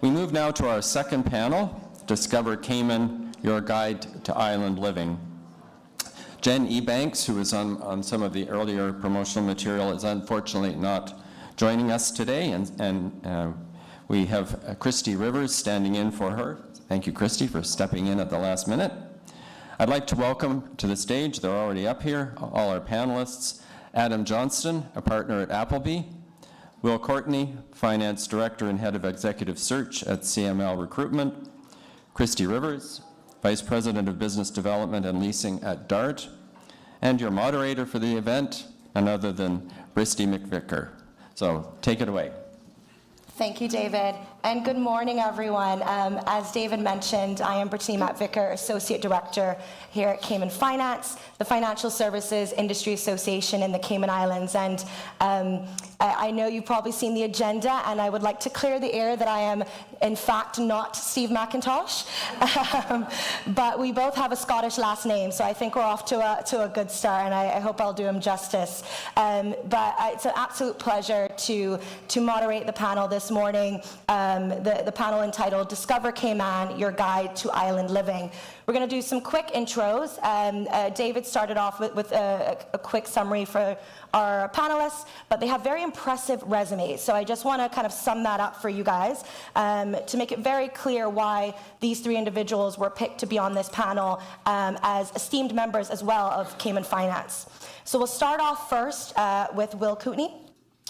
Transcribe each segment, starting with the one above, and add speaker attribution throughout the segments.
Speaker 1: We move now to our second panel, Discover Cayman, Your Guide to Island Living. Jen Ebanks, who was on some of the earlier promotional material, is unfortunately not joining us today, and we have Christy Rivers standing in for her. Thank you, Christy, for stepping in at the last minute. I'd like to welcome to the stage, they're already up here, all our panelists, Adam Johnston, a partner at Appleby, Will Courtney, Finance Director and Head of Executive Search at CML Recruitment, Christy Rivers, Vice President of Business Development and Leasing at DART, and your moderator for the event, none other than Bristy McVicker. So take it away.
Speaker 2: Thank you, David, and good morning, everyone. As David mentioned, I am Brittany McVicker, Associate Director here at Cayman Finance, the Financial Services Industry Association in the Cayman Islands. And I know you've probably seen the agenda, and I would like to clear the air that I am, in fact, not Steve McIntosh. But we both have a Scottish last name, so I think we're off to a good start, and I hope I'll do him justice. But it's an absolute pleasure to moderate the panel this morning, the panel entitled Discover Cayman, Your Guide to Island Living. We're going to do some quick intros. David started off with a quick summary for our panelists, but they have very impressive resumes. So I just want to kind of sum that up for you guys to make it very clear why these three individuals were picked to be on this panel as esteemed members as well of Cayman Finance. So we'll start off first with Will Courtney,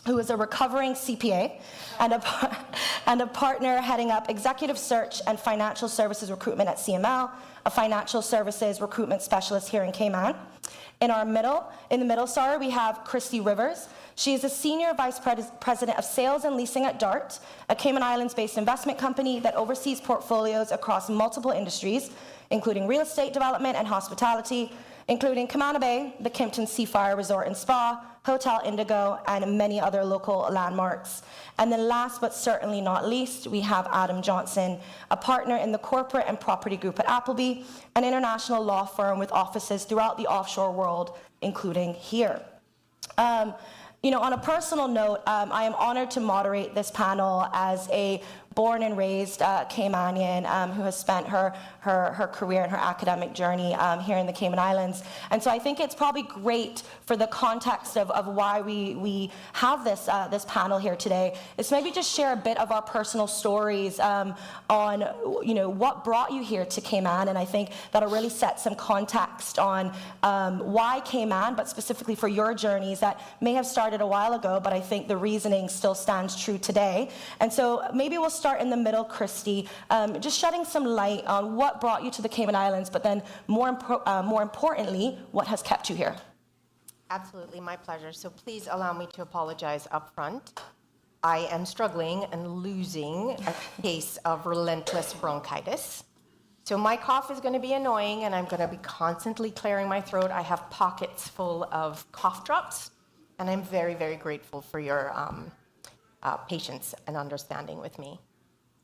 Speaker 2: who is a recovering CPA and a partner heading up executive search and financial services recruitment at CML, a financial services recruitment specialist here in Cayman. In the middle, we have Christy Rivers. She is a senior vice president of sales and leasing at DART, a Cayman Islands-based investment company that oversees portfolios across multiple industries, including real estate development and hospitality, including Camana Bay, the Kimpton Seafire Resort and Spa, Hotel Indigo, and many other local landmarks. And then last but certainly not least, we have Adam Johnson, a partner in the corporate and property group at Appleby, an international law firm with offices throughout the offshore world, including here. On a personal note, I am honored to moderate this panel as a born and raised Caymanian who has spent her career and her academic journey here in the Cayman Islands. And so I think it's probably great for the context of why we have this panel here today, is maybe just share a bit of our personal stories on what brought you here to Cayman, and I think that'll really set some context on why Cayman, but specifically for your journeys that may have started a while ago, but I think the reasoning still stands true today. And so maybe we'll start in the middle, Christy, just shedding some light on what brought you to the Cayman Islands, but then more importantly, what has kept you here.
Speaker 3: Absolutely, my pleasure. So please allow me to apologize up front. I am struggling and losing a case of relentless bronchitis. So my cough is going to be annoying, and I'm going to be constantly clearing my throat. I have pockets full of cough drops, and I'm very, very grateful for your patience and understanding with me.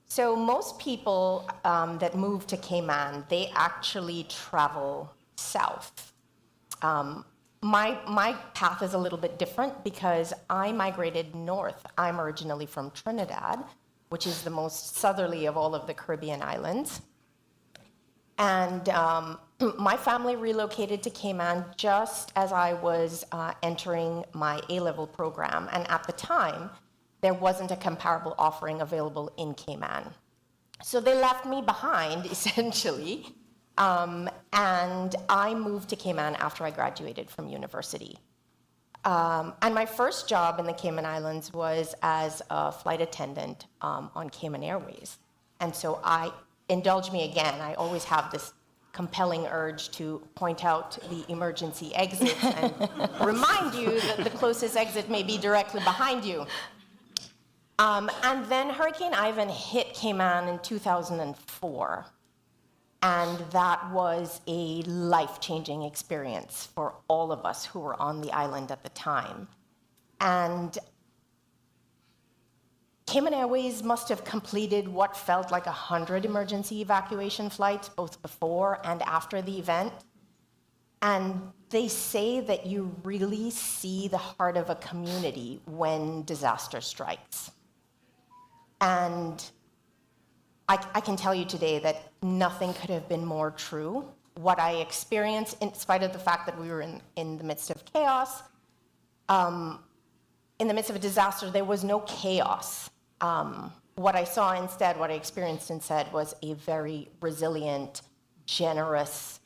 Speaker 3: So most people that move to Cayman, they actually travel south. My path is a little bit different because I migrated north. I'm originally from Trinidad, which is the most southerly of all of the Caribbean islands. And my family relocated to Cayman just as I was entering my A-level program. And at the time, there wasn't a comparable offering available in Cayman. So they left me behind, essentially, and I moved to Cayman after I graduated from university. And my first job in the Cayman Islands was as a flight attendant on Cayman Airways. And so indulge me again, I always have this compelling urge to point out the emergency exits and remind you that the closest exit may be directly behind you. And then Hurricane Ivan hit Cayman in 2004, and that was a life-changing experience for all of us who were on the island at the time. And Cayman Airways must have completed what felt like 100 emergency evacuation flights, both before and after the event. And they say that you really see the heart of a community when disaster strikes. And I can tell you today that nothing could have been more true. What I experienced, in spite of the fact that we were in the midst of chaos, in the midst of a disaster, there was no chaos. What I saw instead, what I experienced instead, was a very resilient, generous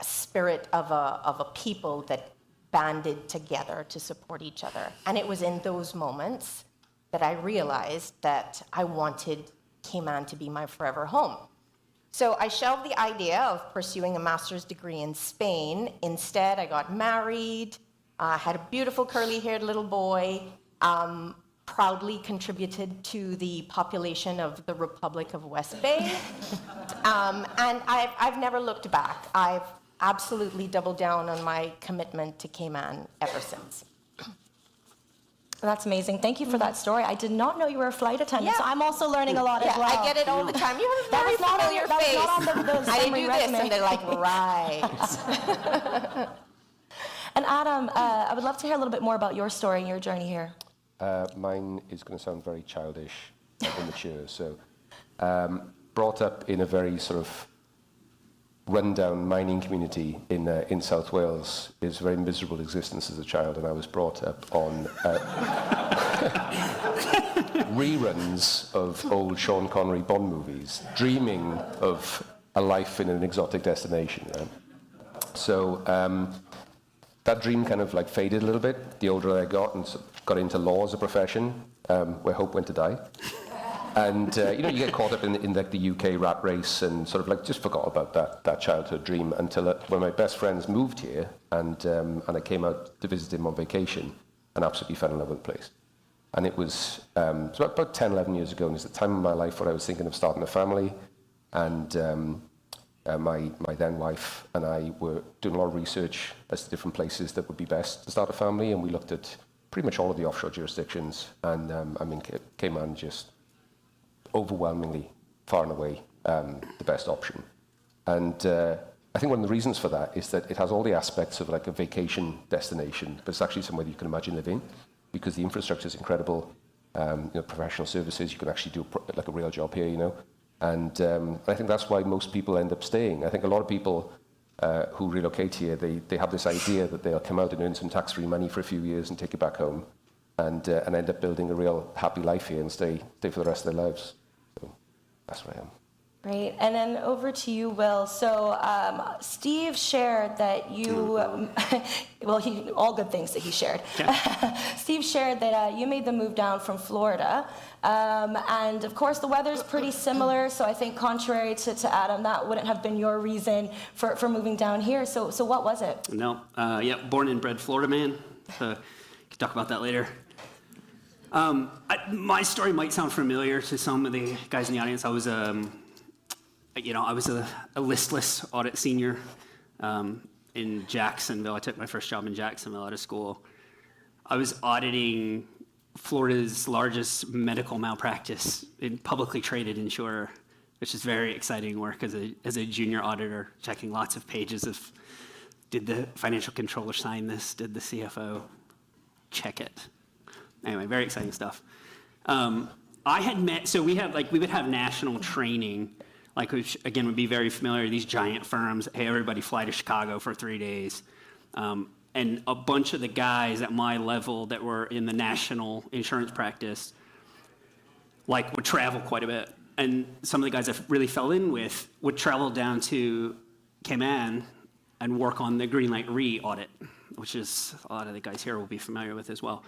Speaker 3: spirit of a people that banded together to support each other. And it was in those moments that I realized that I wanted Cayman to be my forever home. So I shelved the idea of pursuing a master's degree in Spain. Instead, I got married, had a beautiful curly-haired little boy, proudly contributed to the population of the Republic of West Bay. And I've never looked back. I've absolutely doubled down on my commitment to Cayman ever since.
Speaker 2: That's amazing. Thank you for that story. I did not know you were a flight attendant, so I'm also learning a lot as well.
Speaker 3: I get it all the time. You have a very familiar face.
Speaker 2: That was not on the
Speaker 3: I didn't do
Speaker 2: resume.
Speaker 3: this, and they're like, right.
Speaker 2: And Adam, I would love to hear a little bit more about your story and your journey here.
Speaker 4: Mine is going to sound very childish and immature. So, brought up in a very sort of rundown mining community in South Wales. Is a very miserable existence as a child, and I was brought up on reruns of old Sean Connery Bond movies, dreaming of a life in an exotic destination. Right? So that dream kind of like faded a little bit the older I got, and got into law as a profession, where hope went to die. And you get caught up in like the UK rat race and sort of like just forgot about that childhood dream until when my best friends moved here, and I came out to visit him on vacation and absolutely fell in love with the place. And it was about 10, 11 years ago, and it's the time of my life where I was thinking of starting a family, and my then wife and I were doing a lot of research as to different places that would be best to start a family, and we looked at pretty much all of the offshore jurisdictions, and Cayman just overwhelmingly, far and away, the best option. And I think one of the reasons for that is that it has all the aspects of like a vacation destination, but it's actually somewhere that you can imagine living, because the infrastructure is incredible. Professional services, you can actually do like a real job here, And I think that's why most people end up staying. I think a lot of people who relocate here, they have this idea that they'll come out and earn some tax-free money for a few years and take it back home, and end up building a real happy life here and stay for the rest of their lives. So that's where I am.
Speaker 2: Great. And then over to you, Will. So Steve shared that you, all good things that he shared. Yeah. Steve shared that you made the move down from Florida. And of course, the weather's pretty similar. So I think contrary to Adam, that wouldn't have been your reason for moving down here. So what was it?
Speaker 5: No. Born and bred Florida man. So we can talk about that later. My story might sound familiar to some of the guys in the audience. I was a listless audit senior in Jacksonville. I took my first job in Jacksonville out of school. I was auditing Florida's largest medical malpractice in publicly traded insurer, which is very exciting work as a junior auditor, checking lots of pages of, did the financial controller sign this? Did the CFO check it? Anyway, very exciting stuff. We would have national training, which again would be very familiar, these giant firms, hey, everybody fly to Chicago for 3 days. And a bunch of the guys at my level that were in the national insurance practice, would travel quite a bit. And some of the guys I really fell in with would travel down to Cayman and work on the Greenlight Re audit, which is a lot of the guys here will be familiar with as well.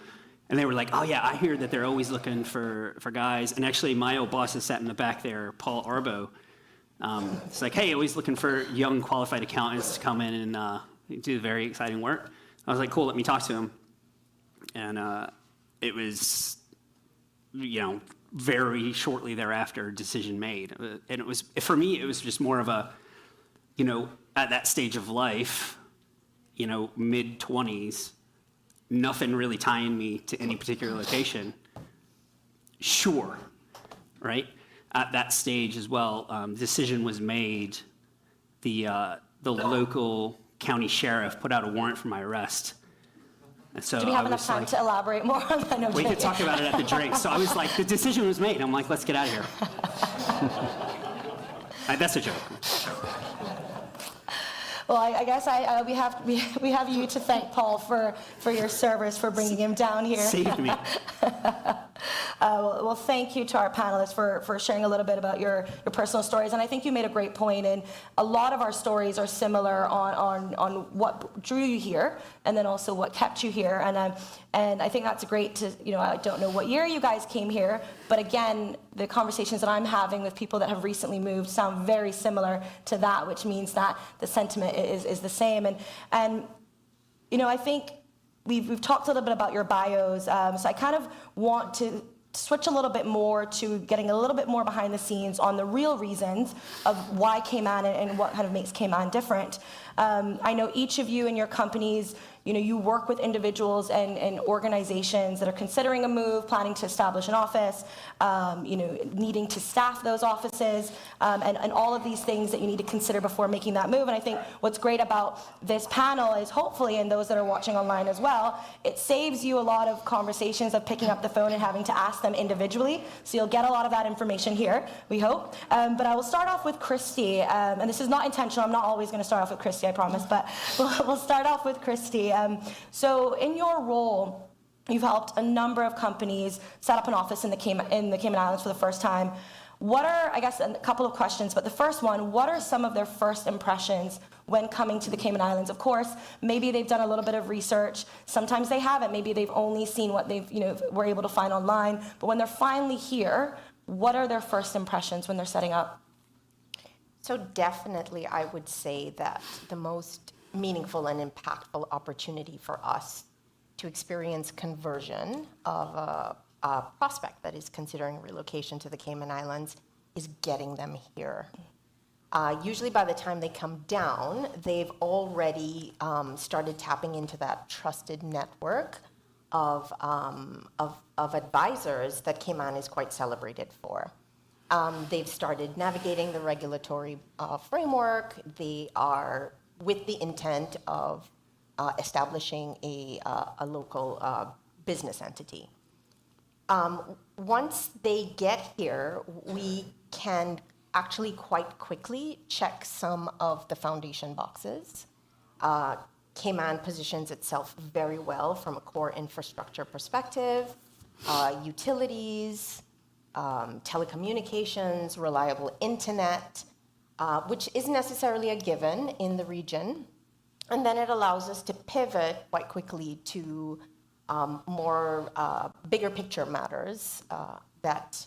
Speaker 5: And they were like, oh yeah, I hear that they're always looking for guys. And actually my old boss is sat in the back there, Paul Arbo. It's like, hey, always looking for young qualified accountants to come in and do very exciting work. I was like, cool, let me talk to him. And it was, very shortly thereafter, a decision made. And it was, for me, it was just more of a, at that stage of life, mid-20s, nothing really tying me to any particular location. Sure, right? At that stage as well, decision was made. The local county sheriff put out a warrant for my arrest. So
Speaker 2: Do we have
Speaker 5: I
Speaker 2: enough
Speaker 5: was
Speaker 2: time
Speaker 5: like,
Speaker 2: to elaborate more on that? No,
Speaker 5: we could
Speaker 2: kidding.
Speaker 5: talk about it at the drink. So I was like, the decision was made. I'm like, let's get out of here. That's a joke.
Speaker 2: Well, I guess we have you to thank, Paul, for your service, for bringing him down here.
Speaker 5: Saved me.
Speaker 2: Well, thank you to our panelists for sharing a little bit about your personal stories. And I think you made a great point, and a lot of our stories are similar on what drew you here, and then also what kept you here. And I think that's great to, I don't know what year you guys came here, but again, the conversations that I'm having with people that have recently moved sound very similar to that, which means that the sentiment is the same. And I think we've talked a little bit about your bios, so I kind of want to switch a little bit more to getting a little bit more behind the scenes on the real reasons of why Cayman and what kind of makes Cayman different. I know each of you in your companies, you work with individuals and organizations that are considering a move, planning to establish an office, needing to staff those offices, and all of these things that you need to consider before making that move. And I think what's great about this panel is hopefully, and those that are watching online as well, it saves you a lot of conversations of picking up the phone and having to ask them individually. So you'll get a lot of that information here, we hope. But I will start off with Christy, and this is not intentional. I'm not always going to start off with Christy, I promise, but we'll start off with Christy. So in your role, you've helped a number of companies set up an office in the Cayman Islands for the first time. What are, I guess, a couple of questions, but the first one, what are some of their first impressions when coming to the Cayman Islands? Of course, maybe they've done a little bit of research. Sometimes they haven't. Maybe they've only seen what they've, were able to find online. But when they're finally here, what are their first impressions when they're setting up?
Speaker 3: So definitely, I would say that the most meaningful and impactful opportunity for us to experience conversion of a prospect that is considering relocation to the Cayman Islands is getting them here. Usually by the time they come down, they've already started tapping into that trusted network of advisors that Cayman is quite celebrated for. They've started navigating the regulatory framework. They are with the intent of establishing a local business entity. Once they get here, we can actually quite quickly check some of the foundation boxes. Cayman positions itself very well from a core infrastructure perspective, utilities, telecommunications, reliable internet, which isn't necessarily a given in the region. And then it allows us to pivot quite quickly to more bigger picture matters that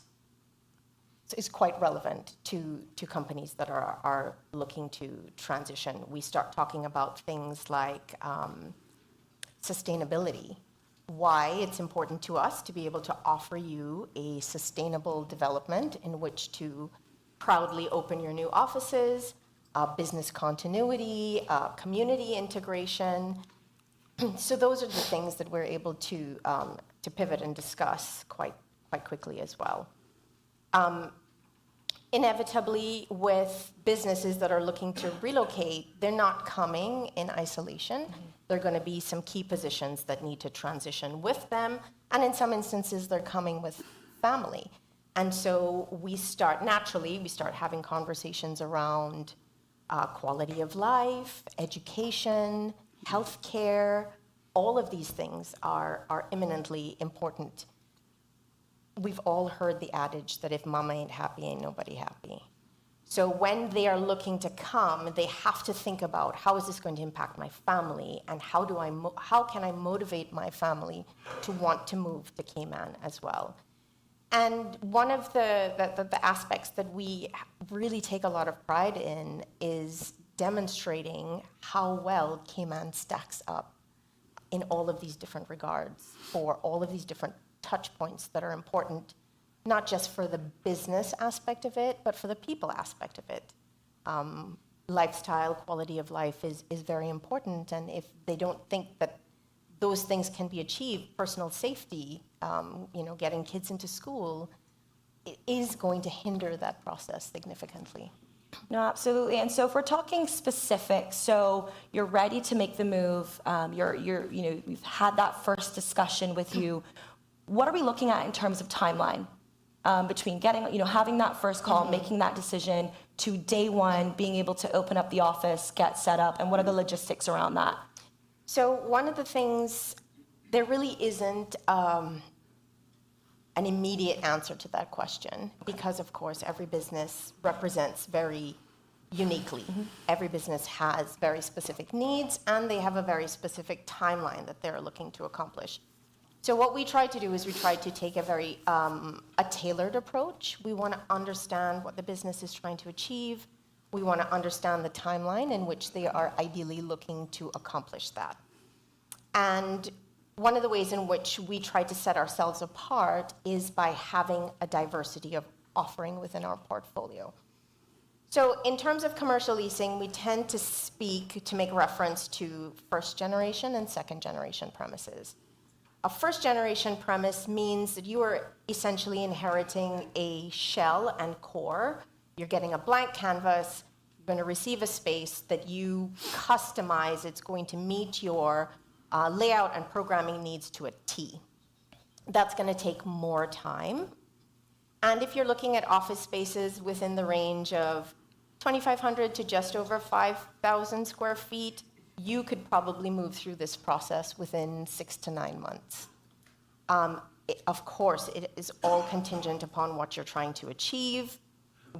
Speaker 3: is quite relevant to companies that are looking to transition. We start talking about things like sustainability, why it's important to us to be able to offer you a sustainable development in which to proudly open your new offices, business continuity, community integration. So those are the things that we're able to pivot and discuss quite quickly as well. Inevitably, with businesses that are looking to relocate, they're not coming in isolation. There are going to be some key positions that need to transition with them, and in some instances, they're coming with family. And so we start having conversations around quality of life, education, healthcare. All of these things are eminently important. We've all heard the adage that if mama ain't happy, ain't nobody happy. So when they are looking to come, they have to think about how is this going to impact my family, and how can I motivate my family to want to move to Cayman as well. And one of the aspects that we really take a lot of pride in is demonstrating how well Cayman stacks up in all of these different regards for all of these different touch points that are important, not just for the business aspect of it, but for the people aspect of it. Lifestyle, quality of life is very important, and if they don't think that those things can be achieved, personal safety, getting kids into school, it is going to hinder that process significantly.
Speaker 2: No, absolutely. And so if we're talking specifics, so you're ready to make the move, we've had that first discussion with you. What are we looking at in terms of timeline between having that first call, making that decision, to day one, being able to open up the office, get set up, and what are the logistics around that?
Speaker 3: So one of the things, there really isn't an immediate answer to that question, because of course every business represents very uniquely. Every business has very specific needs, and they have a very specific timeline that they're looking to accomplish. So what we try to do is we try to take a very a tailored approach. We want to understand what the business is trying to achieve. We want to understand the timeline in which they are ideally looking to accomplish that. And one of the ways in which we try to set ourselves apart is by having a diversity of offering within our portfolio. So in terms of commercial leasing, we tend to make reference to first generation and second generation premises. A first generation premise means that you are essentially inheriting a shell and core. You're getting a blank canvas. You're going to receive a space that you customize. It's going to meet your layout and programming needs to a T. That's going to take more time. And if you're looking at office spaces within the range of 2,500 to just over 5,000 square feet, you could probably move through this process within 6 to 9 months. Of course, it is all contingent upon what you're trying to achieve.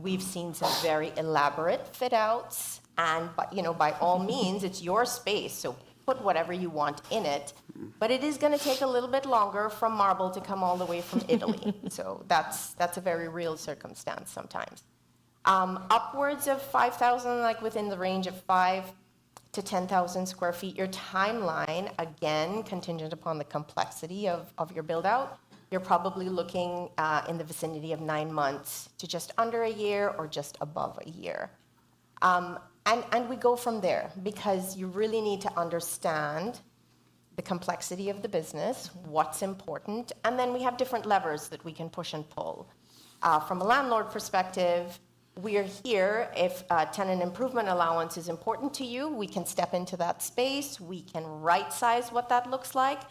Speaker 3: We've seen some very elaborate fit outs, and by all means, it's your space, so put whatever you want in it. But it is going to take a little bit longer from marble to come all the way from Italy. So that's a very real circumstance sometimes. Upwards of 5,000, like within the range of 5 to 10,000 square feet. Your timeline, again, contingent upon the complexity of your build out, you're probably looking in the vicinity of 9 months to just under a year or just above a year. And we go from there, because you really need to understand the complexity of the business, what's important, and then we have different levers that we can push and pull. From a landlord perspective, we are here. If tenant improvement allowance is important to you, we can step into that space. We can right-size what that looks like.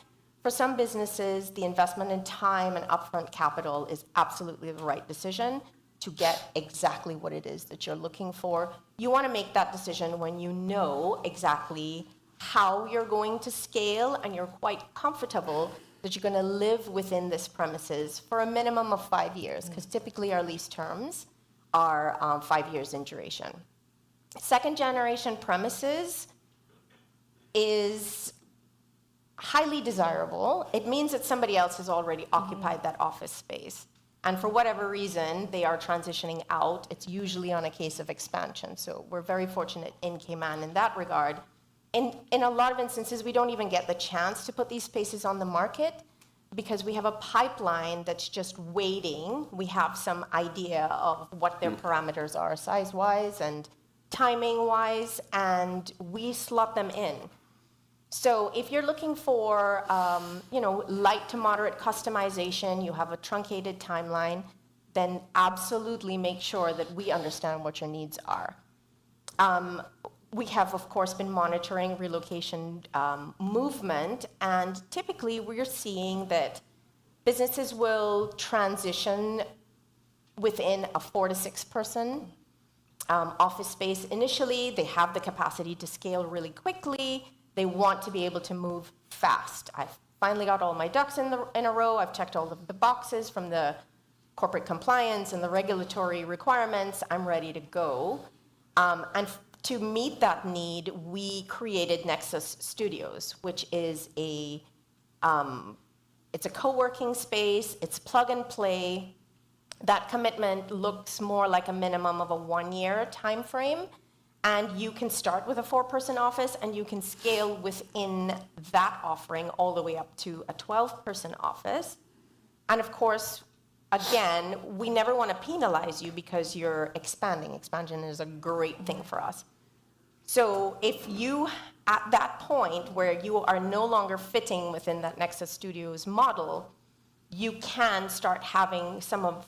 Speaker 3: For some businesses, the investment in time and upfront capital is absolutely the right decision to get exactly what it is that you're looking for. You want to make that decision when you know exactly how you're going to scale and you're quite comfortable that you're going to live within this premises for a minimum of 5 years, because typically our lease terms are 5 years in duration. Second generation premises is highly desirable. It means that somebody else has already occupied that office space. And for whatever reason, they are transitioning out. It's usually on a case of expansion. So we're very fortunate in Cayman in that regard. In a lot of instances, we don't even get the chance to put these spaces on the market because we have a pipeline that's just waiting. We have some idea of what their parameters are size-wise and timing-wise, and we slot them in. So if you're looking for light to moderate customization, you have a truncated timeline, then absolutely make sure that we understand what your needs are. We have, of course, been monitoring relocation movement, and typically we're seeing that businesses will transition within a 4 to 6 person office space. Initially, they have the capacity to scale really quickly. They want to be able to move fast. I've finally got all my ducks in a row. I've checked all of the boxes from the corporate compliance and the regulatory requirements. I'm ready to go. And to meet that need, we created Nexus Studios, which is it's a co-working space. It's plug and play. That commitment looks more like a minimum of a 1-year time frame. And you can start with a 4-person office, and you can scale within that offering all the way up to a 12-person office. And of course, again, we never want to penalize you because you're expanding. Expansion is a great thing for us. So if you, at that point where you are no longer fitting within that Nexus Studios model, you can start having some of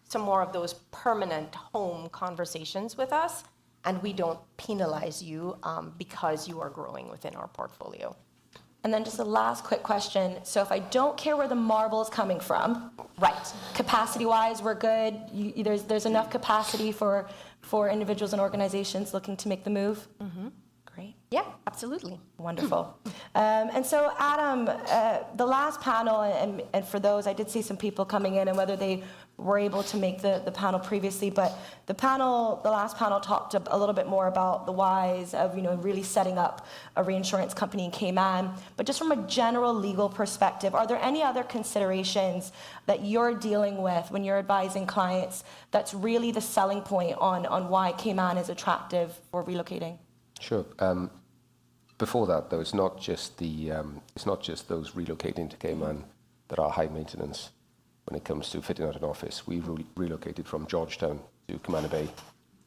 Speaker 3: some more of those permanent home conversations with us, and we don't penalize you because you are growing within our portfolio.
Speaker 2: And then just a last quick question. So if I don't care where the marble is coming from,
Speaker 3: Right.
Speaker 2: capacity-wise, we're good. There's enough capacity for individuals and organizations looking to make the move. Mm-hmm. Great.
Speaker 3: Yeah, absolutely.
Speaker 2: Wonderful. And so, Adam, the last panel, and for those, I did see some people coming in, and whether they were able to make the panel previously, but the last panel talked a little bit more about the whys of, really setting up a reinsurance company in Cayman. But just from a general legal perspective, are there any other considerations that you're dealing with when you're advising clients that's really the selling point on why Cayman is attractive for relocating?
Speaker 4: Sure. Before that, though, it's not just those relocating to Cayman that are high maintenance when it comes to fitting out an office. We relocated from Georgetown to Cayman Bay,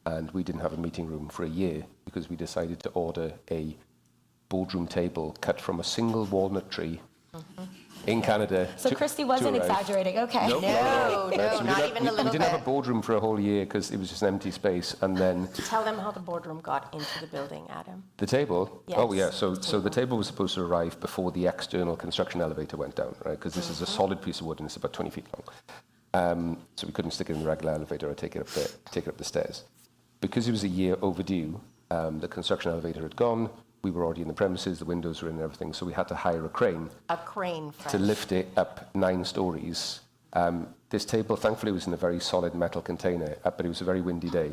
Speaker 4: and we didn't have a meeting room for a year because we decided to order a boardroom table cut from a single walnut tree in Canada.
Speaker 2: So Christy wasn't exaggerating. Okay.
Speaker 4: Nope,
Speaker 3: No,
Speaker 4: So
Speaker 3: not even a little
Speaker 4: we didn't have a
Speaker 3: bit.
Speaker 4: boardroom for a whole year because it was just an empty space, and then
Speaker 3: Tell them how the boardroom got into the building, Adam.
Speaker 4: the table.
Speaker 3: Yes,
Speaker 4: Oh yeah. So
Speaker 3: the
Speaker 4: the table was supposed to arrive before the external construction elevator went down, right? Because this is a solid piece of wood and it's about 20 feet long. So we couldn't stick it in the regular elevator or take it up the stairs. Because it was a year overdue, the construction elevator had gone. We were already in the premises. The windows were in and everything. So we had to hire a crane
Speaker 3: A crane,
Speaker 4: to
Speaker 3: French.
Speaker 4: lift it up 9 stories. This table, thankfully, was in a very solid metal container, but it was a very windy day.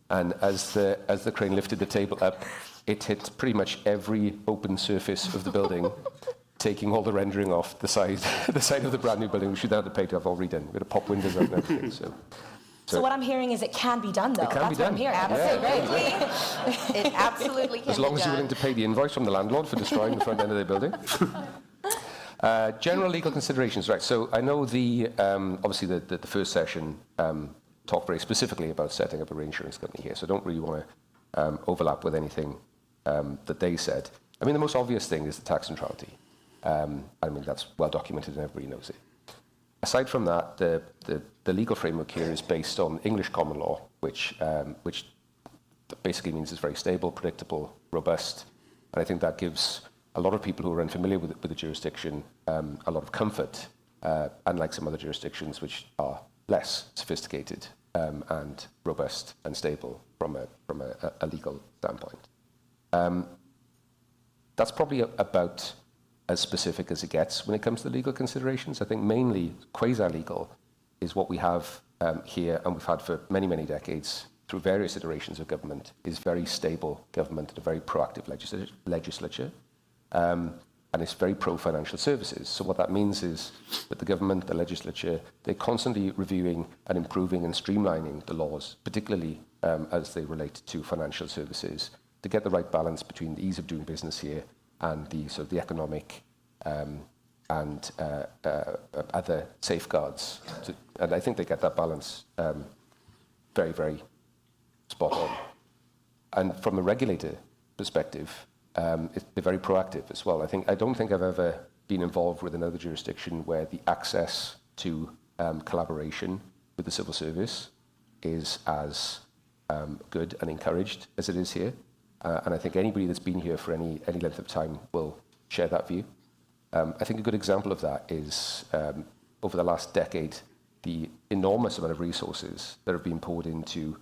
Speaker 4: And as the crane lifted the table up, it hit pretty much every open surface of the building, taking all the rendering off the side of the brand new building, which we then had to pay to have all redone. We had to pop windows out and everything.
Speaker 2: So what I'm hearing is it can be done, though.
Speaker 4: It can
Speaker 2: That's
Speaker 4: be
Speaker 2: what I'm
Speaker 4: done.
Speaker 2: hearing.
Speaker 3: Absolutely. It absolutely can
Speaker 4: As long
Speaker 3: be
Speaker 4: as you're willing
Speaker 3: done.
Speaker 4: to pay the invoice from the landlord for destroying the front end of their building. General legal considerations, right? So I know obviously the first session talked very specifically about setting up a reinsurance company here, so I don't really want to overlap with anything that they said. I mean, the most obvious thing is the tax neutrality. I mean, that's well documented and everybody knows it. Aside from that, the legal framework here is based on English common law, which basically means it's very stable, predictable, robust, and I think that gives a lot of people who are unfamiliar with the jurisdiction a lot of comfort, unlike some other jurisdictions which are less sophisticated and robust and stable from a legal standpoint. That's probably about as specific as it gets when it comes to the legal considerations. I think mainly quasi-legal is what we have here, and we've had for many, many decades through various iterations of government, is very stable government and a very proactive legislature. And it's very pro-financial services. So what that means is that the government, the legislature, they're constantly reviewing and improving and streamlining the laws, particularly as they relate to financial services, to get the right balance between the ease of doing business here and the economic and other safeguards. And I think they get that balance very, very spot on. And from a regulator perspective, they're very proactive as well. I don't think I've ever been involved with another jurisdiction where the access to collaboration with the civil service is as good and encouraged as it is here. And I think anybody that's been here for any length of time will share that view. I think a good example of that is over the last decade, the enormous amount of resources that have been poured into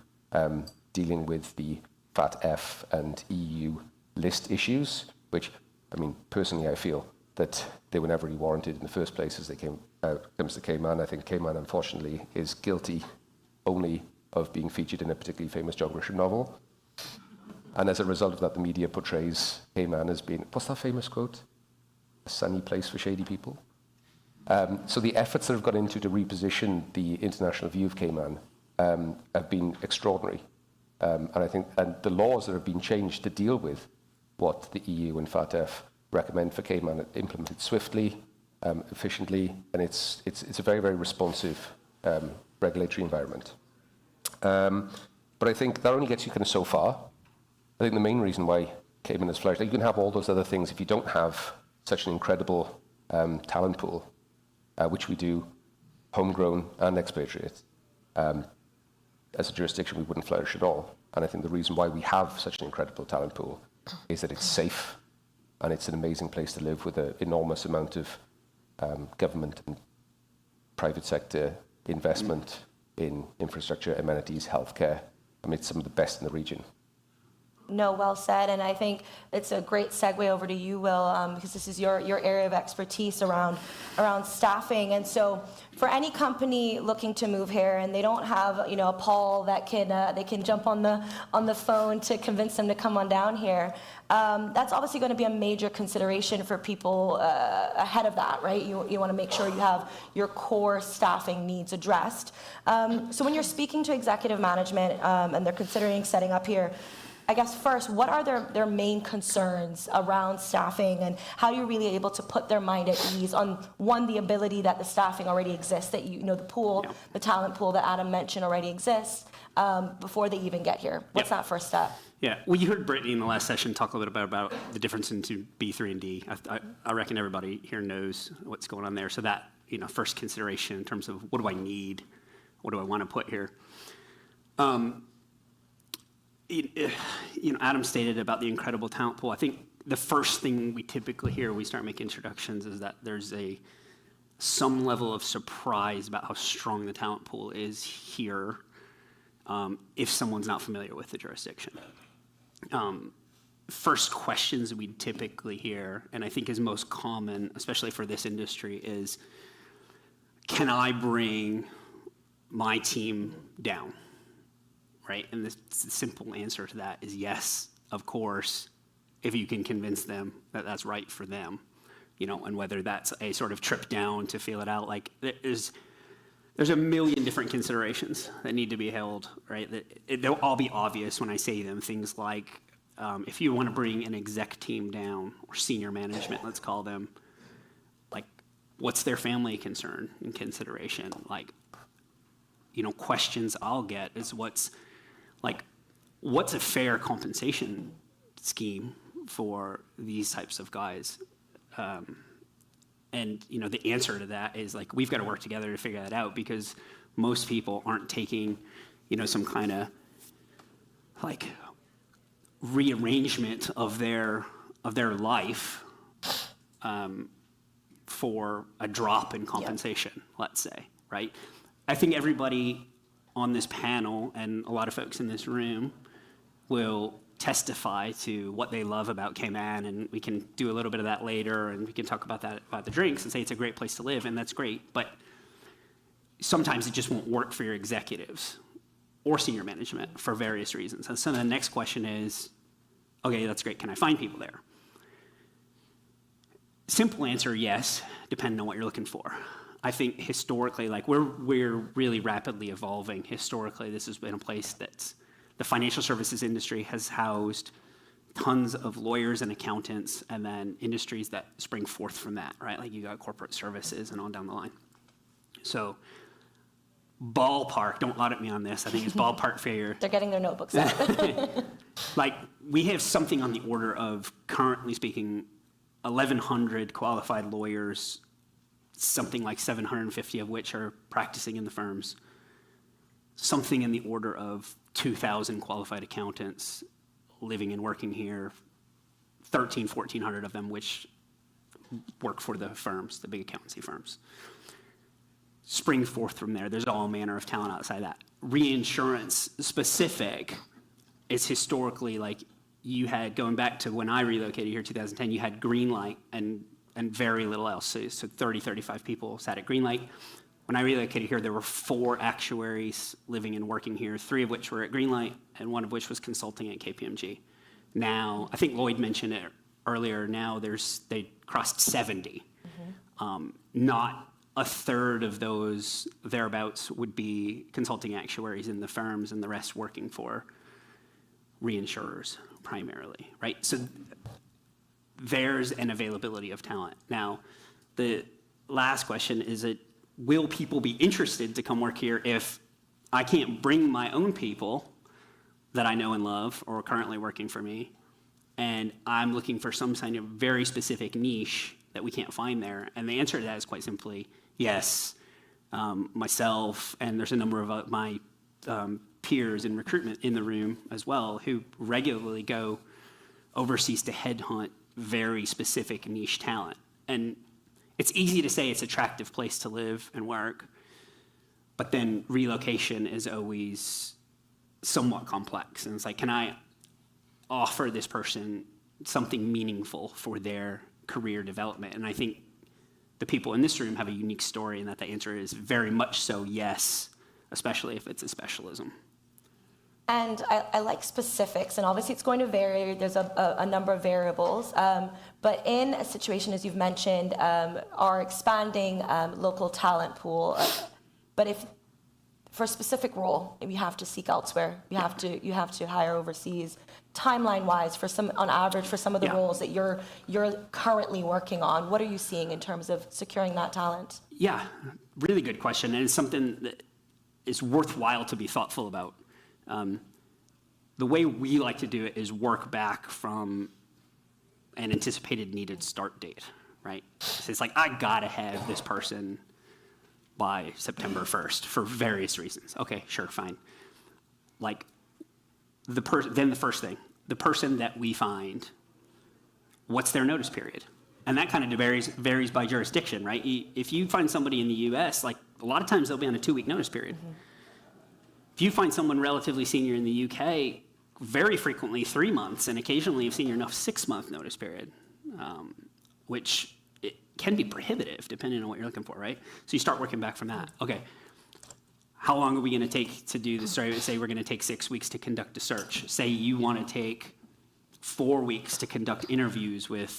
Speaker 4: dealing with the FATF and EU list issues, which, I mean, personally, I feel that they were never really warranted in the first place as they comes to Cayman. I think Cayman, unfortunately, is guilty only of being featured in a particularly famous John Grisham novel. And as a result of that, the media portrays Cayman as being, what's that famous quote? A sunny place for shady people. So the efforts that have gone into to reposition the international view of Cayman have been extraordinary. And I think the laws that have been changed to deal with what the EU and FATF recommend for Cayman are implemented swiftly, efficiently, and it's a very, very responsive regulatory environment. But I think that only gets you kind of so far. I think the main reason why Cayman has flourished, you can have all those other things if you don't have such an incredible talent pool, which we do, homegrown and expatriate. as a jurisdiction, we wouldn't flourish at all. And I think the reason why we have such an incredible talent pool is that it's safe and it's an amazing place to live with an enormous amount of government and private sector investment in infrastructure, amenities, healthcare. I mean, it's some of the best in the region.
Speaker 2: No, well said, and I think it's a great segue over to you, Will, because this is your area of expertise around staffing. And so, for any company looking to move here, and they don't have a Paul that they can jump on the phone to convince them to come on down here, that's obviously going to be a major consideration for people ahead of that, right? You want to make sure you have your core staffing needs addressed. So when you're speaking to executive management and they're considering setting up here, I guess first, what are their main concerns around staffing, and how are you really able to put their mind at ease on, one, the ability that the staffing already exists, that the pool, the talent pool that Adam mentioned already exists before they even get here? What's that first step?
Speaker 5: Yeah, well, you heard Brittany in the last session talk a little bit about the difference into B3 and D. I reckon everybody here knows what's going on there. So that, first consideration in terms of what do I need? What do I want to put here? Adam stated about the incredible talent pool. I think the first thing we typically hear when we start making introductions is that there's some level of surprise about how strong the talent pool is here if someone's not familiar with the jurisdiction. First questions we typically hear, and I think is most common, especially for this industry, is, can I bring my team down? Right? And the simple answer to that is yes, of course, if you can convince them that that's right for them, and whether that's a sort of trip down to feel it out. Like there's a million different considerations that need to be held, right? They'll all be obvious when I say them. Things like if you want to bring an exec team down, or senior management, let's call them, like what's their family concern and consideration? Like, questions I'll get is what's a fair compensation scheme for these types of guys? And the answer to that is we've got to work together to figure that out, because most people aren't taking, some kind of rearrangement of their life for a drop in compensation, let's say, right? I think everybody on this panel and a lot of folks in this room will testify to what they love about Cayman, and we can do a little bit of that later, and we can talk about that, about the drinks, and say it's a great place to live, and that's great, but sometimes it just won't work for your executives or senior management for various reasons. And so the next question is, okay, that's great, can I find people there? Simple answer, yes, depending on what you're looking for. I think historically, we're really rapidly evolving. Historically, this has been a place that's the financial services industry has housed tons of lawyers and accountants, and then industries that spring forth from that, right? Like you got corporate services and on down the line. So ballpark, don't audit me on this, I think it's ballpark figure.
Speaker 2: They're getting their notebooks out.
Speaker 5: We have something on the order of, currently speaking, 1,100 qualified lawyers, something like 750 of which are practicing in the firms, something in the order of 2,000 qualified accountants living and working here, 1,400 of them which work for the firms, the big accountancy firms. Spring forth from there. There's all manner of talent outside that. Reinsurance specific is historically you had, going back to when I relocated here in 2010, you had Greenlight and very little else. So 30, 35 people sat at Greenlight. When I relocated here, there were 4 actuaries living and working here, 3 of which were at Greenlight, and 1 of which was consulting at KPMG. Now, I think Lloyd mentioned it earlier, now they crossed 70. Not a third of those thereabouts would be consulting actuaries in the firms, and the rest working for reinsurers primarily, right? So there's an availability of talent. Now, the last question is will people be interested to come work here if I can't bring my own people that I know and love or are currently working for me, and I'm looking for some kind of very specific niche that we can't find there? And the answer to that is quite simply, yes, myself, and there's a number of my peers in recruitment in the room as well who regularly go overseas to headhunt very specific niche talent. And it's easy to say it's an attractive place to live and work, but then relocation is always somewhat complex. And it's like, can I offer this person something meaningful for their career development? And I think the people in this room have a unique story, and that the answer is very much so yes, especially if it's a specialism.
Speaker 2: And I like specifics, and obviously it's going to vary. There's a number of variables. But in a situation, as you've mentioned, our expanding local talent pool, but if for a specific role, you have to seek elsewhere. You have to hire overseas. Timeline-wise, on average, for some of the roles that you're currently working on, what are you seeing in terms of securing that talent?
Speaker 5: Yeah, really good question, and it's something that is worthwhile to be thoughtful about. The way we like to do it is work back from an anticipated needed start date, right? So it's like, I gotta have this person by September 1st for various reasons. Okay, sure, fine. Like, then the first thing, the person that we find, what's their notice period? And that kind of varies by jurisdiction, right? If you find somebody in the US, like, a lot of times they'll be on a 2-week notice period. Mm-hmm. If you find someone relatively senior in the UK, very frequently 3 months, and occasionally if senior enough, 6-month notice period, which it can be prohibitive depending on what you're looking for, right? So you start working back from that. Okay, how long are we going to take to do this? Say we're going to take 6 weeks to conduct a search. Say you want to take 4 weeks to conduct interviews with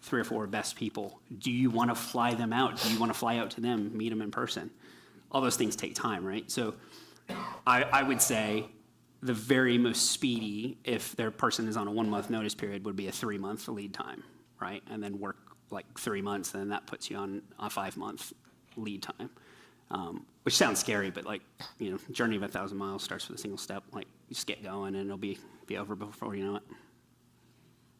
Speaker 5: 3 or 4 best people. Do you want to fly them out? Do you want to fly out to them, meet them in person? All those things take time, right? So I would say the very most speedy, if their person is on a 1-month notice period, would be a 3-month lead time, right? And then work like 3 months, and then that puts you on a 5-month lead time, which sounds scary, but like, you know, journey of 1,000 miles starts with a single step. Like, you just get going, and it'll be over before you know it.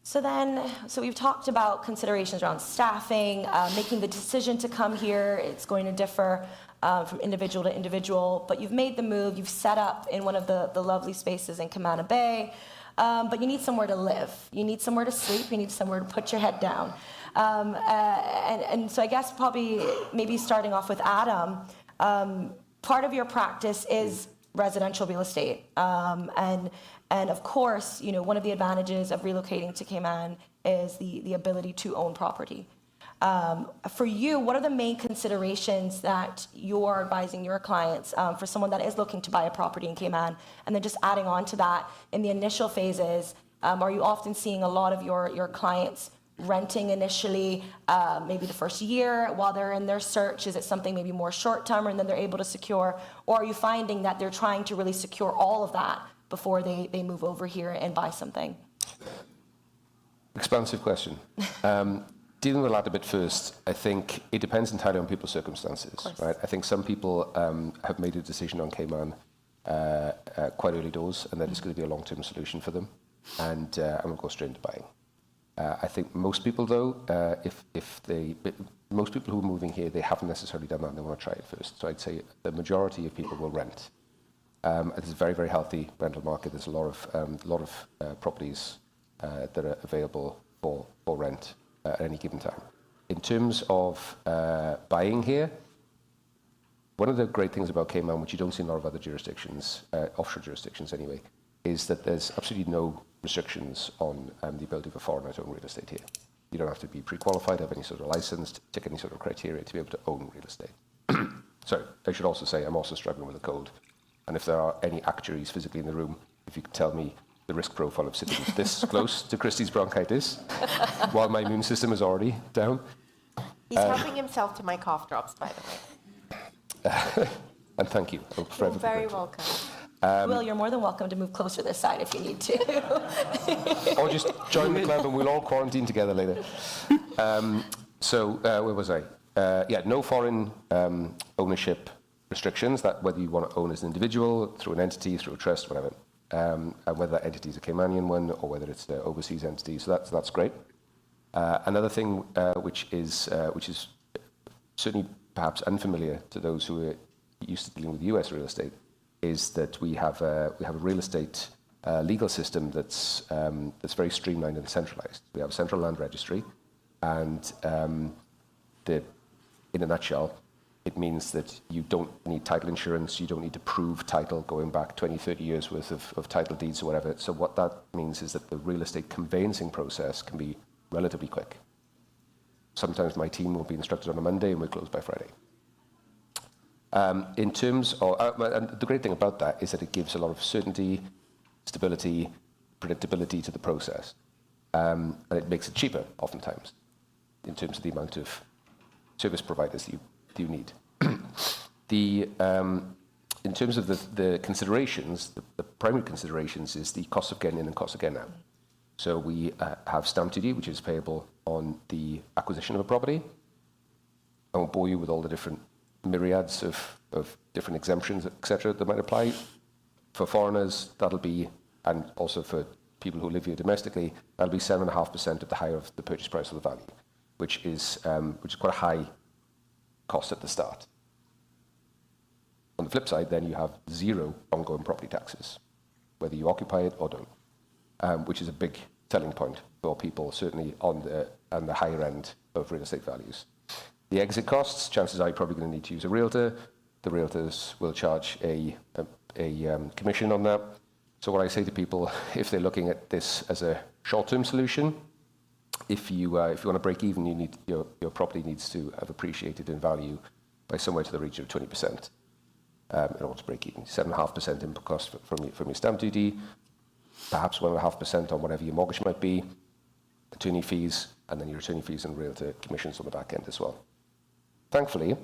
Speaker 2: So we've talked about considerations around staffing, making the decision to come here. It's going to differ from individual to individual, but you've made the move. You've set up in one of the lovely spaces in Cayman Bay, but you need somewhere to live. You need somewhere to sleep. You need somewhere to put your head down. And so I guess probably maybe starting off with Adam, part of your practice is residential real estate. And of course, you know, one of the advantages of relocating to Cayman is the ability to own property. For you, what are the main considerations that you're advising your clients for someone that is looking to buy a property in Cayman? And then just adding on to that, in the initial phases, are you often seeing a lot of your clients renting initially, maybe the first year while they're in their search? Is it something maybe more short-term and then they're able to secure? Or are you finding that they're trying to really secure all of that before they move over here and buy something?
Speaker 4: Expansive question. Dealing with that a bit first, I think it depends entirely on people's circumstances, right? I think some people have made a decision on Cayman quite early doors, and that it's going to be a long-term solution for them, and will go straight into buying. I think most people, though, most people who are moving here, they haven't necessarily done that, and they want to try it first. So I'd say the majority of people will rent. It's a very, very healthy rental market. There's a lot of properties that are available for rent at any given time. In terms of buying here, one of the great things about Cayman, which you don't see in a lot of other jurisdictions, offshore jurisdictions anyway, is that there's absolutely no restrictions on the ability of a foreigner to own real estate here. You don't have to be pre-qualified, have any sort of license, tick any sort of criteria to be able to own real estate. So I should also say I'm also struggling with a cold. And if there are any actuaries physically in the room, if you could tell me the risk profile of sitting this close to Christie's bronchitis while my immune system is already down.
Speaker 3: He's helping himself to my cough drops, by the way.
Speaker 4: And thank you.
Speaker 3: You're very welcome.
Speaker 2: Will, you're more than welcome to move closer this side if you need to.
Speaker 4: Or just join the club and we'll all quarantine together later. Where was I? No foreign ownership restrictions, that whether you want to own as an individual, through an entity, through a trust, whatever. And whether that entity is a Caymanian one or whether it's an overseas entity. So that's great. Another thing which is certainly perhaps unfamiliar to those who are used to dealing with US real estate, is that we have a real estate legal system that's very streamlined and centralized. We have a central land registry, and in a nutshell, it means that you don't need title insurance, you don't need to prove title going back 20, 30 years worth of title deeds or whatever. So what that means is that the real estate conveyancing process can be relatively quick. Sometimes my team will be instructed on a Monday and we're closed by Friday. In terms of, and the great thing about that is that it gives a lot of certainty, stability, predictability to the process. And it makes it cheaper, oftentimes, in terms of the amount of service providers you need. In terms of the considerations, the primary considerations is the cost of getting in and cost of getting out. So we have stamp duty, which is payable on the acquisition of a property. I won't bore you with all the different myriads of different exemptions, etc., that might apply. For foreigners, that'll be, and also for people who live here domestically, that'll be 7.5% of the higher of the purchase price of the value, which is quite a high cost at the start. On the flip side, then you have 0 ongoing property taxes, whether you occupy it or don't, which is a big selling point for people, certainly on the higher end of real estate values. The exit costs, chances are you're probably going to need to use a realtor. The realtors will charge a commission on that. So what I say to people, if they're looking at this as a short-term solution, if you want to break even, you need your property needs to have appreciated in value by somewhere to the region of 20% in order to break even. 7.5% input cost from your stamp duty, perhaps 1.5% on whatever your mortgage might be, attorney fees, and then your attorney fees and realtor commissions on the back end as well. Thankfully,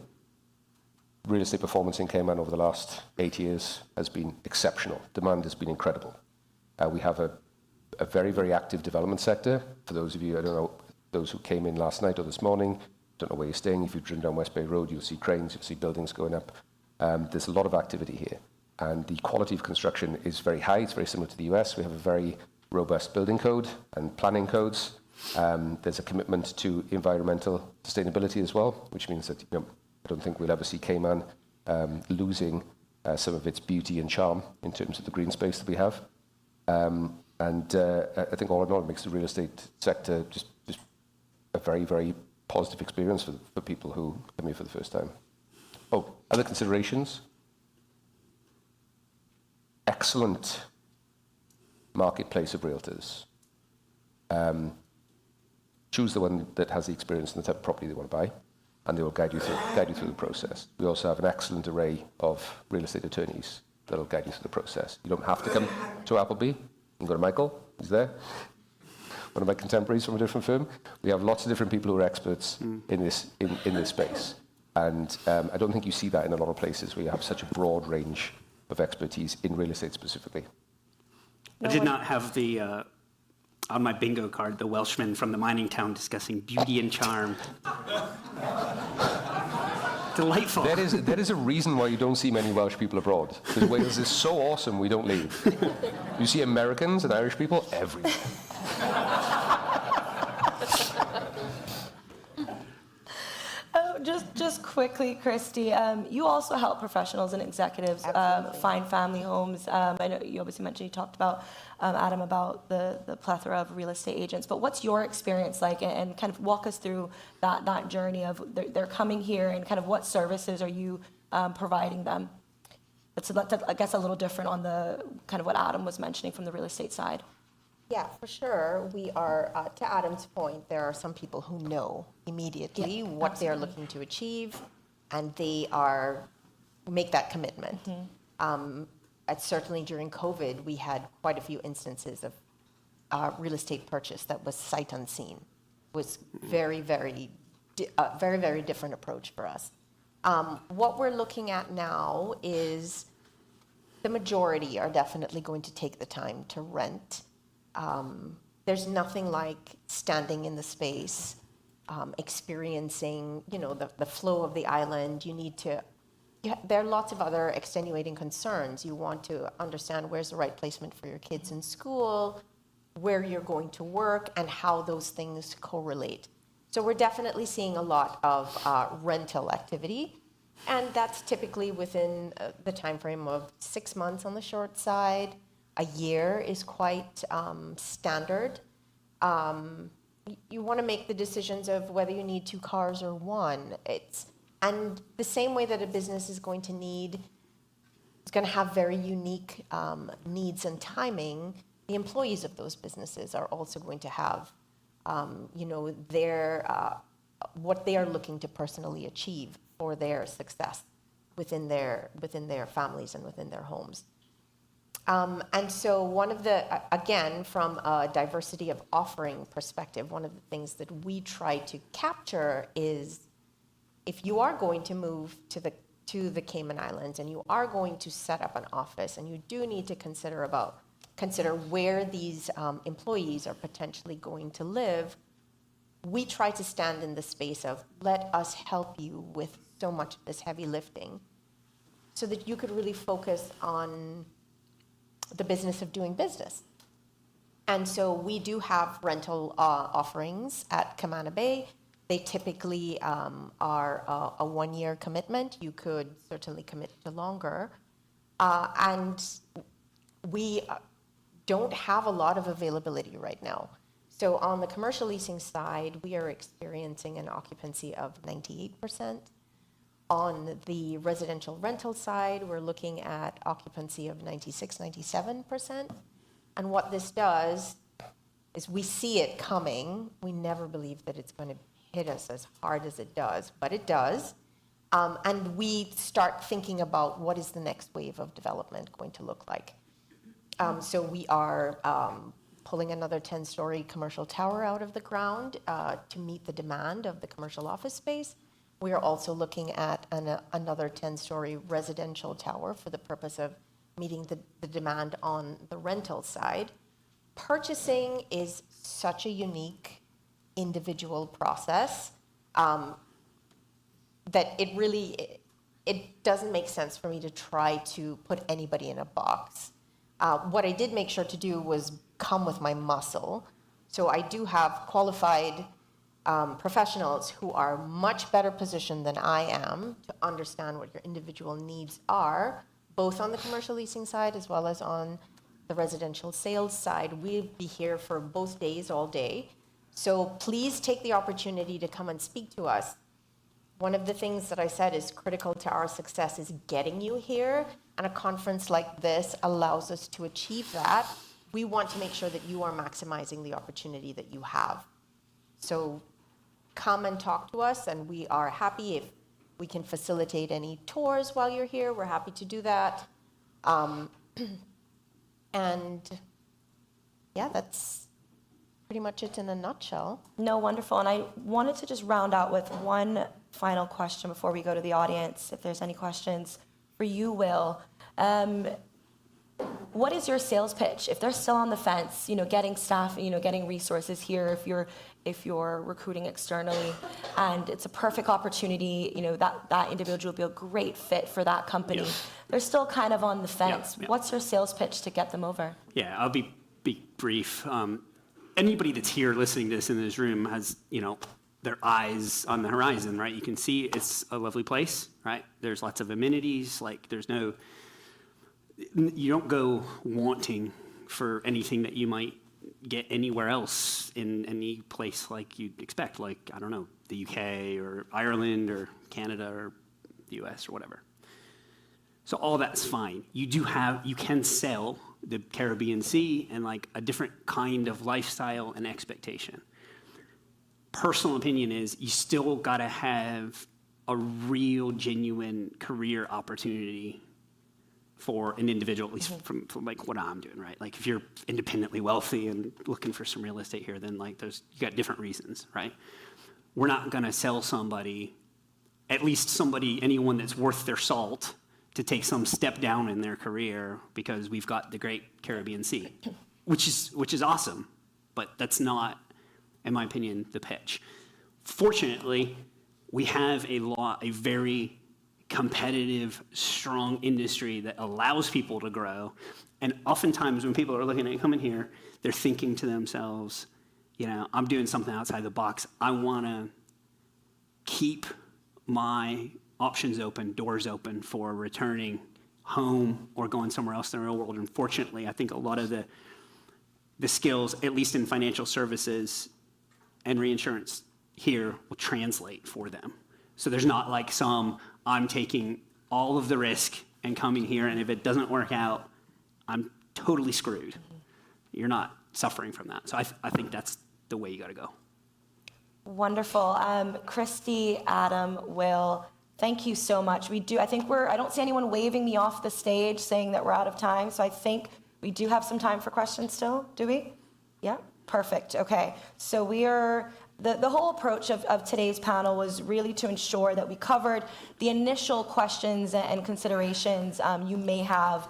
Speaker 4: real estate performance in Cayman over the last 8 years has been exceptional. Demand has been incredible. We have a very, very active development sector. For those of you, I don't know, those who came in last night or this morning, don't know where you're staying. If you've driven down West Bay Road, you'll see cranes, you'll see buildings going up. There's a lot of activity here. And the quality of construction is very high. It's very similar to the US. We have a very robust building code and planning codes. There's a commitment to environmental sustainability as well, which means that I don't think we'll ever see Cayman losing some of its beauty and charm in terms of the green space that we have. I think all in all, it makes the real estate sector just a very, very positive experience for people who come here for the first time. Oh, other considerations? Excellent marketplace of realtors. Choose the one that has the experience and the type of property they want to buy, and they will guide you through the process. We also have an excellent array of real estate attorneys that will guide you through the process. You don't have to come to Appleby. You can go to Michael, he's there. One of my contemporaries from a different firm. We have lots of different people who are experts in this space. And I don't think you see that in a lot of places where you have such a broad range of expertise in real estate specifically.
Speaker 5: I did not have the, on my bingo card, the Welshman from the mining town discussing beauty and charm. Delightful.
Speaker 4: That is a reason why you don't see many Welsh people abroad. Because Wales is so awesome, we don't leave. You see Americans and Irish people everywhere.
Speaker 2: Just quickly, Christy, you also help professionals and executives find family homes. I know you obviously mentioned, you talked about, Adam, about the plethora of real estate agents, but what's your experience like, and kind of walk us through that journey of they're coming here, and kind of what services are you providing them? That's, I guess, a little different on the kind of what Adam was mentioning from the real estate side.
Speaker 3: Yeah, for sure. We are, to Adam's point, there are some people who know immediately what they're looking to achieve, and they make that commitment. Certainly during COVID, we had quite a few instances of real estate purchase that was sight unseen. It was very, very different approach for us. What we're looking at now is the majority are definitely going to take the time to rent. There's nothing like standing in the space, experiencing, the flow of the island. There are lots of other extenuating concerns. You want to understand where's the right placement for your kids in school, where you're going to work, and how those things correlate. So we're definitely seeing a lot of rental activity. And that's typically within the time frame of 6 months on the short side. A year is quite standard. You want to make the decisions of whether you need 2 cars or 1. And the same way that a business is going to have very unique needs and timing, the employees of those businesses are also going to have, what they are looking to personally achieve for their success within their families and within their homes. And so one of the, again, from a diversity of offering perspective, one of the things that we try to capture is if you are going to move to the Cayman Islands and you are going to set up an office and you do need to consider where these employees are potentially going to live, we try to stand in the space of let us help you with so much of this heavy lifting so that you could really focus on the business of doing business. And so we do have rental offerings at Camana Bay. They typically are a 1-year commitment. You could certainly commit to longer. And we don't have a lot of availability right now. So on the commercial leasing side, we are experiencing an occupancy of 98%. On the residential rental side, we're looking at occupancy of 96, 97%. And what this does is we see it coming. We never believe that it's going to hit us as hard as it does, but it does. And we start thinking about what is the next wave of development going to look like. So we are pulling another 10-story commercial tower out of the ground to meet the demand of the commercial office space. We are also looking at another 10-story residential tower for the purpose of meeting the demand on the rental side. Purchasing is such a unique individual process that it doesn't make sense for me to try to put anybody in a box. What I did make sure to do was come with my muscle. So I do have qualified professionals who are much better positioned than I am to understand what your individual needs are, both on the commercial leasing side as well as on the residential sales side. We'll be here for both days, all day. So please take the opportunity to come and speak to us. One of the things that I said is critical to our success is getting you here, and a conference like this allows us to achieve that. We want to make sure that you are maximizing the opportunity that you have. So come and talk to us, and we are happy if we can facilitate any tours while you're here. We're happy to do that. And yeah, that's pretty much it in a nutshell.
Speaker 2: No, wonderful. And I wanted to just round out with one final question before we go to the audience, if there's any questions for you, Will. What is your sales pitch? If they're still on the fence, getting staff, getting resources here, if you're recruiting externally, and it's a perfect opportunity, that individual will be a great fit for that company.
Speaker 5: Yeah.
Speaker 2: They're still kind of on the fence.
Speaker 5: Yeah.
Speaker 2: What's your sales pitch to get them over?
Speaker 5: Yeah, I'll be brief. Anybody that's here listening to this in this room has, their eyes on the horizon, right? You can see it's a lovely place, right? There's lots of amenities. You don't go wanting for anything that you might get anywhere else in any place like you'd expect, like, I don't know, the UK or Ireland or Canada or the US or whatever. So all that's fine. You can sell the Caribbean Sea and like a different kind of lifestyle and expectation. Personal opinion is you still gotta have a real, genuine career opportunity for an individual, at least from like what I'm doing, right? Like if you're independently wealthy and looking for some real estate here, then like you got different reasons, right? We're not gonna sell somebody, anyone that's worth their salt, to take some step down in their career because we've got the great Caribbean Sea, which is awesome, but that's not, in my opinion, the pitch. Fortunately, we have a very competitive, strong industry that allows people to grow. And oftentimes when people are looking at coming here, they're thinking to themselves, I'm doing something outside the box. I want to keep my options open, doors open for returning home or going somewhere else in the real world. Unfortunately, I think a lot of the skills, at least in financial services and reinsurance here, will translate for them. So there's not like I'm taking all of the risk and coming here, and if it doesn't work out, I'm totally screwed. You're not suffering from that. So I think that's the way you got to go.
Speaker 2: Wonderful. Christy, Adam, Will, thank you so much. I don't see anyone waving me off the stage saying that we're out of time, so I think we do have some time for questions still, do we? Yeah, perfect, okay. So the whole approach of today's panel was really to ensure that we covered the initial questions and considerations you may have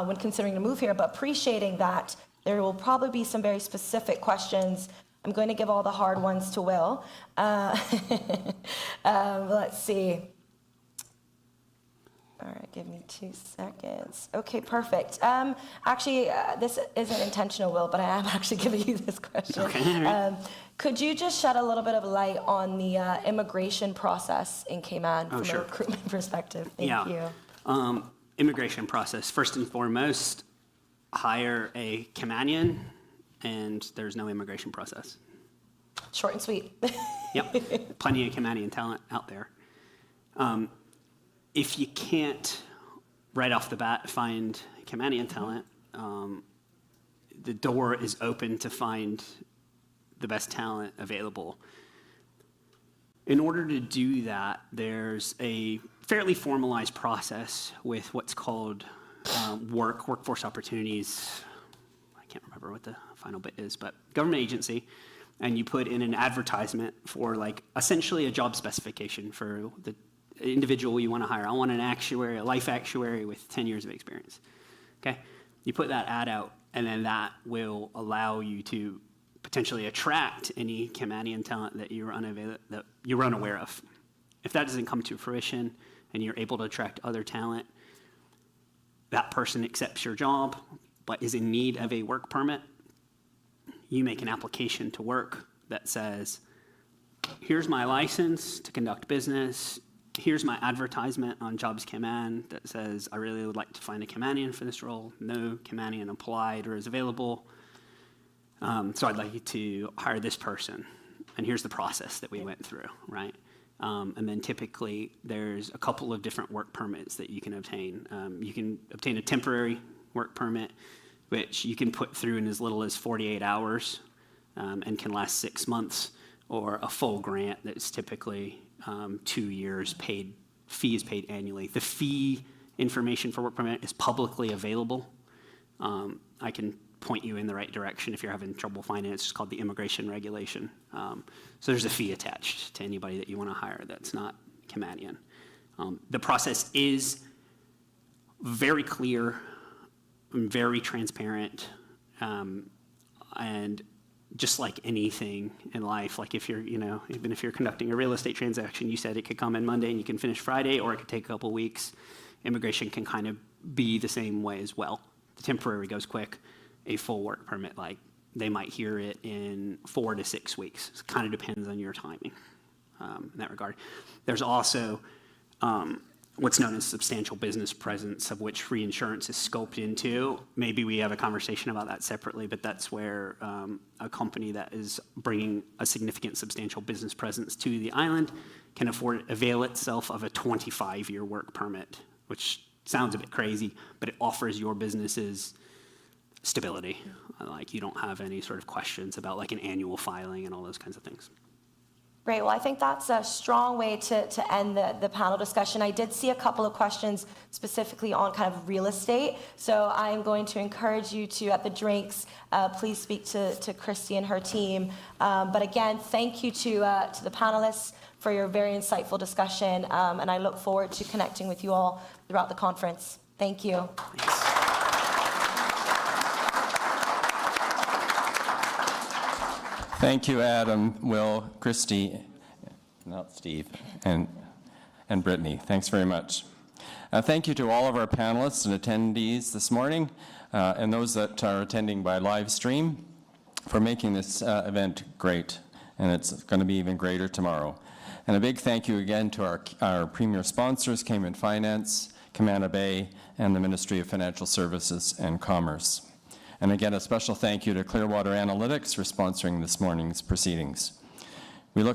Speaker 2: when considering to move here, but appreciating that there will probably be some very specific questions. I'm going to give all the hard ones to Will. Let's see. All right, give me 2 seconds. Okay, perfect. This isn't intentional, Will, but I am actually giving you this question.
Speaker 5: Okay.
Speaker 2: Could you just shed a little bit of light on the immigration process in Cayman from
Speaker 5: Sure.
Speaker 2: a recruitment perspective? Thank you.
Speaker 5: Immigration process. First and foremost, hire a Caymanian, and there's no immigration process.
Speaker 2: Short and sweet.
Speaker 5: Yep, plenty of Caymanian talent out there. If you can't, right off the bat, find Caymanian talent, the door is open to find the best talent available. In order to do that, there's a fairly formalized process with what's called workforce opportunities. I can't remember what the final bit is, but government agency, and you put in an advertisement for like essentially a job specification for the individual you want to hire. I want an actuary, a life actuary with 10 years of experience. Okay, you put that ad out, and then that will allow you to potentially attract any Caymanian talent that you're unaware of. If that doesn't come to fruition and you're able to attract other talent, that person accepts your job but is in need of a work permit. You make an application to work that says, here's my license to conduct business. Here's my advertisement on Jobs Cayman that says, I really would like to find a Caymanian for this role. No Caymanian applied or is available. So I'd like you to hire this person. And here's the process that we went through, right? And then typically there's a couple of different work permits that you can obtain. You can obtain a temporary work permit, which you can put through in as little as 48 hours and can last 6 months, or a full grant that's typically 2 years paid, fee is paid annually. The fee information for work permit is publicly available. I can point you in the right direction if you're having trouble finding it. It's just called the immigration regulation. So there's a fee attached to anybody that you want to hire that's not Caymanian. The process is very clear and very transparent, and just like anything in life, like if you're, even if you're conducting a real estate transaction, you said it could come in Monday and you can finish Friday, or it could take a couple weeks. Immigration can kind of be the same way as well. The temporary goes quick. A full work permit, like they might hear it in 4 to 6 weeks. It kind of depends on your timing in that regard. There's also what's known as substantial business presence, of which reinsurance is scoped into. Maybe we have a conversation about that separately, but that's where a company that is bringing a significant substantial business presence to the island can avail itself of a 25-year work permit, which sounds a bit crazy, but it offers your businesses stability. Like you don't have any sort of questions about like an annual filing and all those kinds of things.
Speaker 2: Great. Well, I think that's a strong way to end the panel discussion. I did see a couple of questions specifically on kind of real estate. So I'm going to encourage you to, at the drinks, please speak to Christy and her team. But again, thank you to the panelists for your very insightful discussion. And I look forward to connecting with you all throughout the conference. Thank you.
Speaker 5: Thanks.
Speaker 1: Thank you, Adam, Will, Christy, not Steve, and Brittany. Thanks very much. Thank you to all of our panelists and attendees this morning, and those that are attending by live stream, for making this event great, and it's going to be even greater tomorrow. And a big thank you again to our premier sponsors, Cayman Finance, Camana Bay, and the Ministry of Financial Services and Commerce. And again, a special thank you to Clearwater Analytics for sponsoring this morning's proceedings.